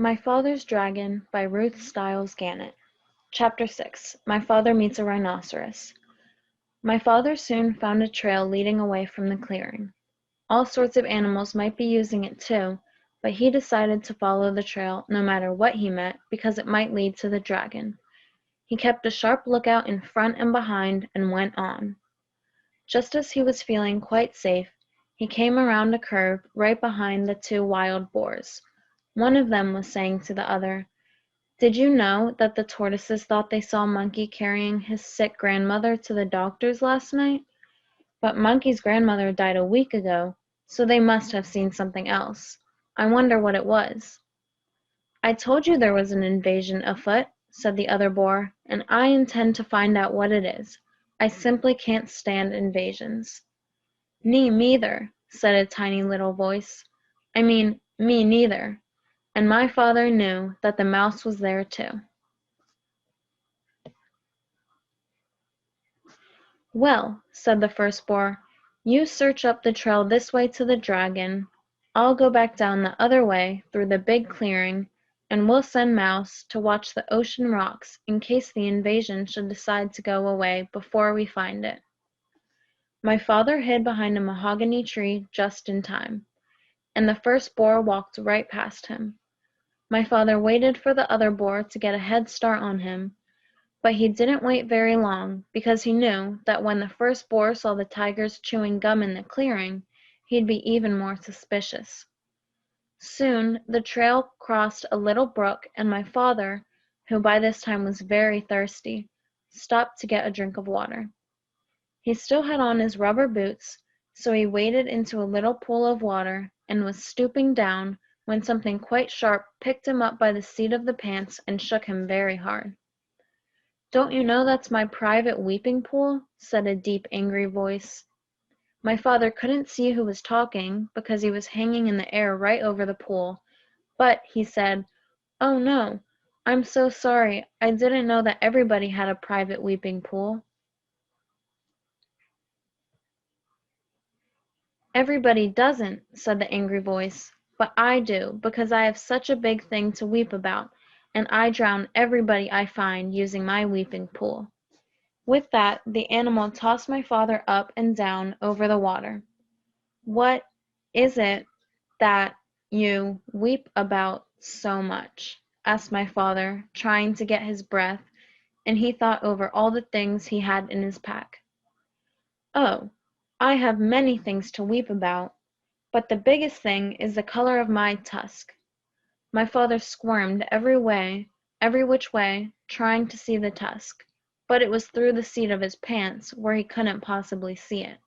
My Father's Dragon by Ruth Stiles Gannett. Chapter 6. My Father Meets a Rhinoceros. My father soon found a trail leading away from the clearing. All sorts of animals might be using it too, but he decided to follow the trail no matter what he met because it might lead to the dragon. He kept a sharp lookout in front and behind and went on. Just as he was feeling quite safe, he came around a curve right behind the two wild boars. One of them was saying to the other, "Did you know that the tortoises thought they saw Monkey carrying his sick grandmother to the doctor's last night? But Monkey's grandmother died a week ago, so they must have seen something else. I wonder what it was." "I told you there was an invasion afoot," said the other boar, "and I intend to find out what it is. I simply can't stand invasions." "Me neither," said a tiny little voice. Me neither. And my father knew that the mouse was there too. "Well," said the first boar, "you search up the trail this way to the dragon. I'll go back down the other way through the big clearing, and we'll send Mouse to watch the ocean rocks in case the invasion should decide to go away before we find it." My father hid behind a mahogany tree just in time, and the first boar walked right past him. My father waited for the other boar to get a head start on him, but he didn't wait very long because he knew that when the first boar saw the tigers chewing gum in the clearing, he'd be even more suspicious. Soon the trail crossed a little brook, and my father, who by this time was very thirsty, stopped to get a drink of water. He still had on his rubber boots, so he waded into a little pool of water and was stooping down when something quite sharp picked him up by the seat of the pants and shook him very hard. "Don't you know that's my private weeping pool?" said a deep, angry voice. My father couldn't see who was talking because he was hanging in the air right over the pool, but he said, "Oh no, I'm so sorry. I didn't know that everybody had a private weeping pool." "Everybody doesn't," said the angry voice, "but I do, because I have such a big thing to weep about, and I drown everybody I find using my weeping pool." With that, the animal tossed my father up and down over the water. "What is it that you weep about so much?" asked my father, trying to get his breath, and he thought over all the things he had in his pack. "Oh, I have many things to weep about, but the biggest thing is the color of my tusk." My father squirmed every which way, trying to see the tusk, but it was through the seat of his pants, where he couldn't possibly see it.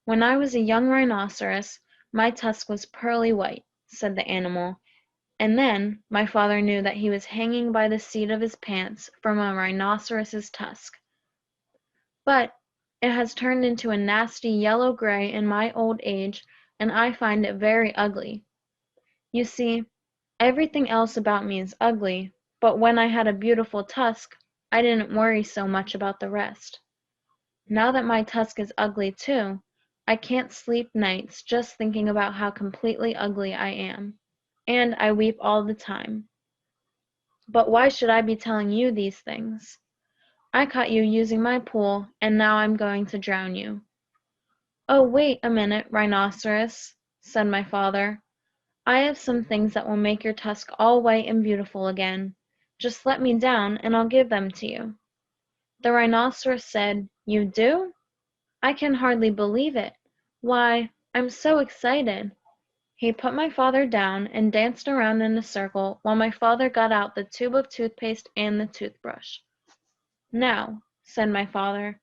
"When I was a young rhinoceros, my tusk was pearly white," said the animal, and then my father knew that he was hanging by the seat of his pants from a rhinoceros's tusk. "But it has turned into a nasty yellow-gray in my old age, and I find it very ugly. You see, everything else about me is ugly, but when I had a beautiful tusk, I didn't worry so much about the rest. Now that my tusk is ugly too, I can't sleep nights just thinking about how completely ugly I am, and I weep all the time. But why should I be telling you these things? I caught you using my pool, and now I'm going to drown you." "Oh, wait a minute, Rhinoceros," said my father. "I have some things that will make your tusk all white and beautiful again. Just let me down, and I'll give them to you." The rhinoceros said, "You do? I can hardly believe it. Why, I'm so excited." He put my father down and danced around in a circle while my father got out the tube of toothpaste and the toothbrush. "Now," said my father,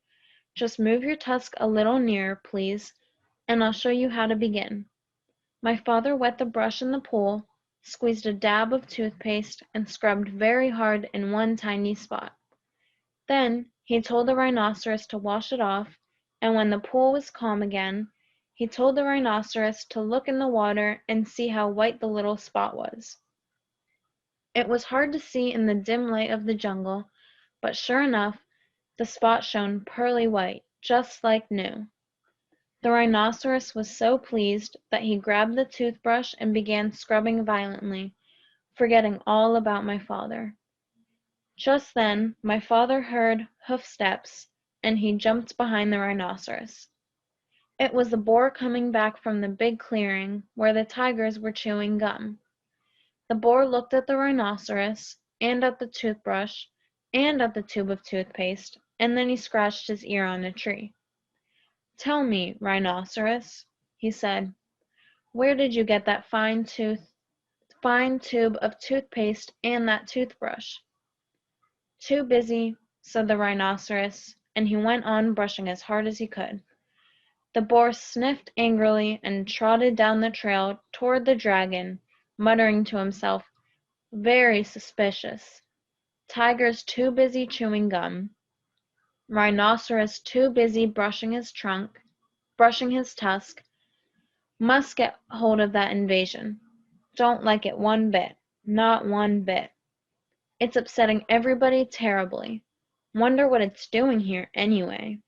"just move your tusk a little nearer, please, and I'll show you how to begin." My father wet the brush in the pool, squeezed a dab of toothpaste, and scrubbed very hard in one tiny spot. Then he told the rhinoceros to wash it off, and when the pool was calm again, he told the rhinoceros to look in the water and see how white the little spot was. It was hard to see in the dim light of the jungle, but sure enough, the spot shone pearly white, just like new. The rhinoceros was so pleased that he grabbed the toothbrush and began scrubbing violently, forgetting all about my father. Just then my father heard hoofsteps, and he jumped behind the rhinoceros. It was the boar coming back from the big clearing where the tigers were chewing gum. The boar looked at the rhinoceros, and at the toothbrush, and at the tube of toothpaste, and then he scratched his ear on a tree. "Tell me, rhinoceros," he said, "where did you get that fine tube of toothpaste and that toothbrush?" "Too busy," said the rhinoceros, and he went on brushing as hard as he could. The boar sniffed angrily and trotted down the trail toward the dragon, muttering to himself, "Very suspicious. Tiger's too busy chewing gum. Rhinoceros too busy brushing his tusk. Must get hold of that invasion. Don't like it one bit. Not one bit. It's upsetting everybody terribly. Wonder what it's doing here, anyway."